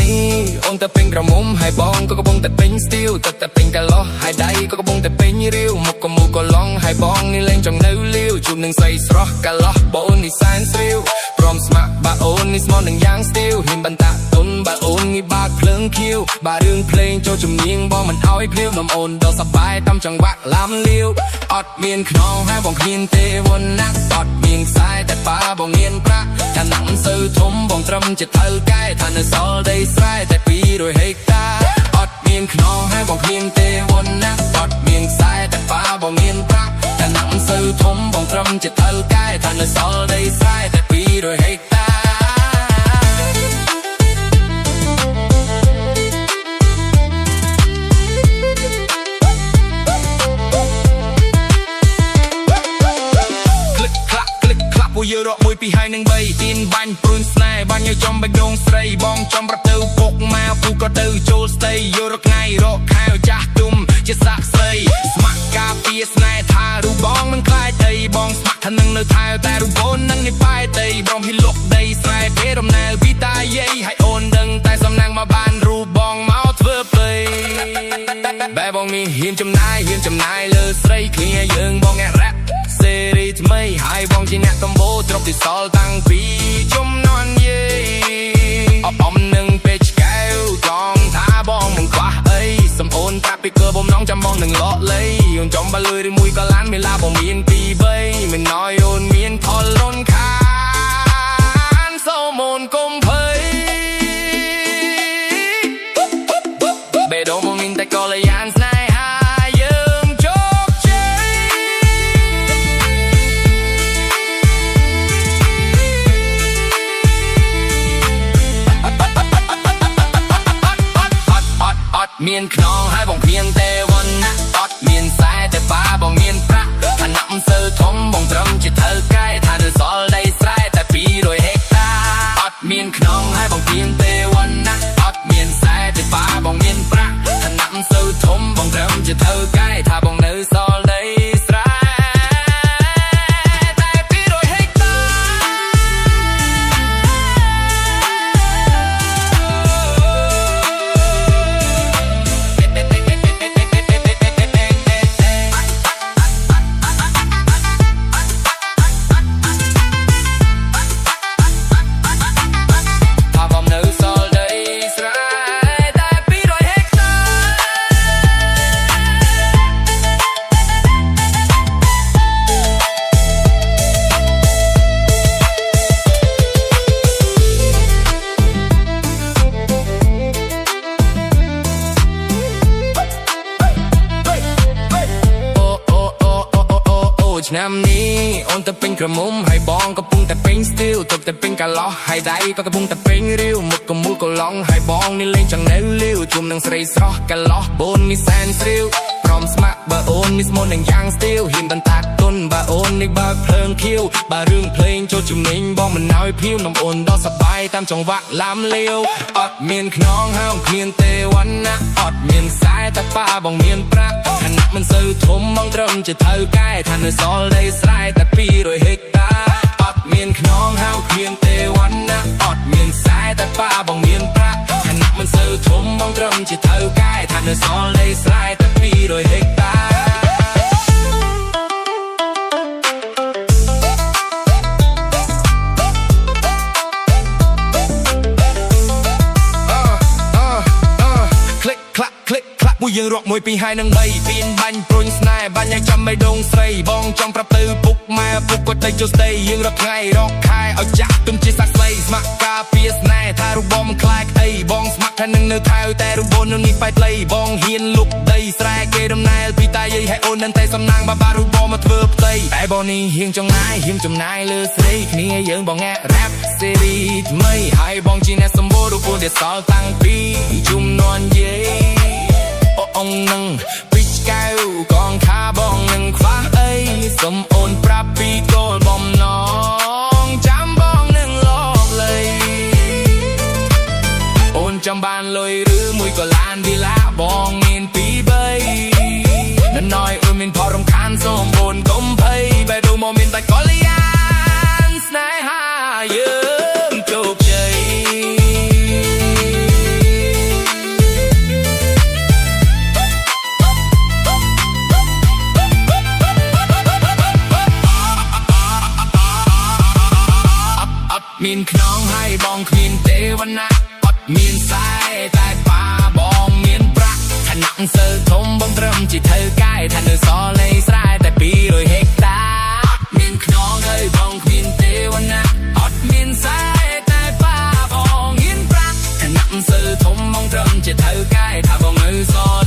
นี้អូនតែពេញក្រមុំហើយបងក៏កំពុងតែពេញស្ទីលតែពេញកាឡោះហើយដៃក៏កំពុងតែពេញរាវមុខក៏មូលក៏ឡងហើយបងនេះលេងចង់នៅលាវជួបនឹងស្រីស្រស់កាឡោះបងនេះសែនស្រីវព្រមស្ម័គ្របើអូននេះស្មោះនឹងយ៉ាងស្ទីលហ៊ានបន្តទុនបើអូននេះបើកភ្លើងខៀវបើរឿងភ្លេងចូលជំនាញបងមិនអោយភ្លាវនាំអូនដល់សប្បាយតាមចង្វាក់ឡាំលាវអត់មានខ្នងហើយបងគ្មានទេវណ្ណៈអត់មានខ្សែតែប៉ាបងមានប្រាក់ឋានៈមិនសូវធំបងត្រឹមជាថៅកែថានៅសល់ដីស្រែតែ200ហិកតាអត់មានខ្នងហើយបងគ្មានទេវណ្ណៈអត់មានខ្សែតែប៉ាបងមានប្រាក់ឋានៈមិនសូវធំបងត្រឹមជាថៅកែថានៅសល់ដីស្រែតែ200ហិកតាយើងរកមួយពីហើយនឹង3ទៀនបាញ់ព្រួនស្នេហ៍បាញ់ឲ្យចំបេះដូងស្រីបងចំប្រទៅពុកមកពូក៏ទៅចូលស្ដីយករកថ្ងៃរកខែចាស់ទុំជាសាក់ស្រីស្ម័គ្រការពារស្នេហ៍ថារូបបងមិនខ្លាចអីបងស្ម័គ្រថានឹងនៅថែតែរូបអូននឹងនេះប៉ែតៃបងហ៊ីលុកដីស្រែពេលដំណើរពីតាយាយឲ្យអូនដឹងតែសំណាងមកបានរូបបងមកធ្វើផ្លៃបែបបងមានហ៊ានចំណាយលើស្រីគ្នាយើងបងអ្នករ៉ាប់សេរីថ្មីហើយបងជាអ្នកកំបោទ្រពទីសល់តាំងពីជំនាន់យាយអំនឹងពេជ្រកែវចង់ថាបងមិនខ្វះអីសំអូនប្រាប់ពីគឺបំណងចាំបងនឹងលក់លៃអូនចំបើលុយឬមួយក៏ឡានមេឡាបងមាន2 3មិនណយអូនមានថលរុនខានសូមអូនកុំភ័យបេះដូងបងមានតែកលយានស្នេហ៍មានខ្នងហើយបងគ្មានទេវណ្ណៈអត់មានខ្សែតែប៉ាបងមានប្រាក់ឋានៈមិនសូវធំបងត្រឹមជាថៅកែថានៅសល់ដីស្រែតែ200ហិកតាអត់មានខ្នងហើយបងគ្មានទេវណ្ណៈអត់មានខ្សែតែប៉ាបងមានប្រាក់ឋានៈមិនសូវធំបងត្រឹមជាថៅកែថាបងនៅសល់ដីស្រែតែ200ហិកតាឆ្នាំនេះអូនទៅពេញក្រមុំហើយបងកំពុងតែពេញស្ទីលទៅតែពេញកាឡោះហើយដៃក៏កំពុងតែពេញរាវមុខក៏មូលក៏ឡងហើយបងនេះលេងចង់នៅលាវជុំនឹងស្រីស្រស់កាឡោះបូននេះសែនស្រីវព្រមស្ម័គ្របើអូននេះស្មូននឹងយ៉ាងស្ទីលហ៊ានបន្តទុនបើអូននេះបើកភ្លើងខៀវបើរឿងភ្លេងចូលជំនាញបងមិនអោយភៀវនាំអូនដល់សប្បាយតាមចង្វាក់ឡាំលាវអត់មានខ្នងហើយគ្មានទេវណ្ណៈអត់មានខ្សែតែប៉ាបងមានប្រាក់ឋានៈមិនសូវធំបងត្រឹមជាថៅកែថានៅសល់ដីស្រែតែ200ហិកតាអត់មានខ្នងហើយគ្មានទេវណ្ណៈអត់មានខ្សែតែប៉ាបងមានប្រាក់ឋានៈមិនសូវធំបងត្រឹមជាថៅកែថានៅសល់ដីស្រែតែ200ហិកតាពួកយើងរកមួយពីហើយនឹង3ទៀនបាញ់ព្រួញស្នេហ៍បាញ់ឲ្យចំបេះដូងស្រីបងចំប្រទៅពុកម៉ែពុកក៏ទៅចូលស្ដីយើងរកថ្ងៃរកខែឲ្យចាស់ទុំជាសាក់ស្រីស្ម័គ្រការពារស្នេហ៍ថារូបបងមិនខ្លាចអីបងស្ម័គ្រថានឹងនៅថៅតែរូបអូននៅនេះបែកលៃបងហ៊ានលុបដីស្រែគេដំណើរពីតាយាយឲ្យអូននឹងតែសំណាងបារូបបងមកធ្វើផ្ទៃតែបងនេះហ៊ានចំណាយលើស្រីគ្នាយើងបងអ្នករ៉ាប់សេរីថ្មីហើយបងជាអ្នកសម្បូររូបអូនដែលសល់តាំងពីជំនាន់យាយông nâng bích cao còn khá bong nâng khóa ấy sớm ôn prap pi cô bom non chám bong nâng lọt lầy ôn trong bàn lôi rứ mùi có lan đi lá bong nghìn tí bay nên nói mình thọ rong khan sớm ôn công thấy bài đồ mò mình tại có lian snai ha yếm chụp chơi មានខ្សែតែប៉ាបងមានប្រាក់ឋានៈសិលធំបងត្រឹមជាធ្វើកាយថានៅសល់នៃស្រែតែ200ហិកតាអត់មានខ្នងហើយបងគ្មានទេវណាអត់មានខ្សែតែប៉ាបងមានប្រាក់ឋានៈសិលធំបងត្រឹមជាធ្វើកាយថាបងនៅសល់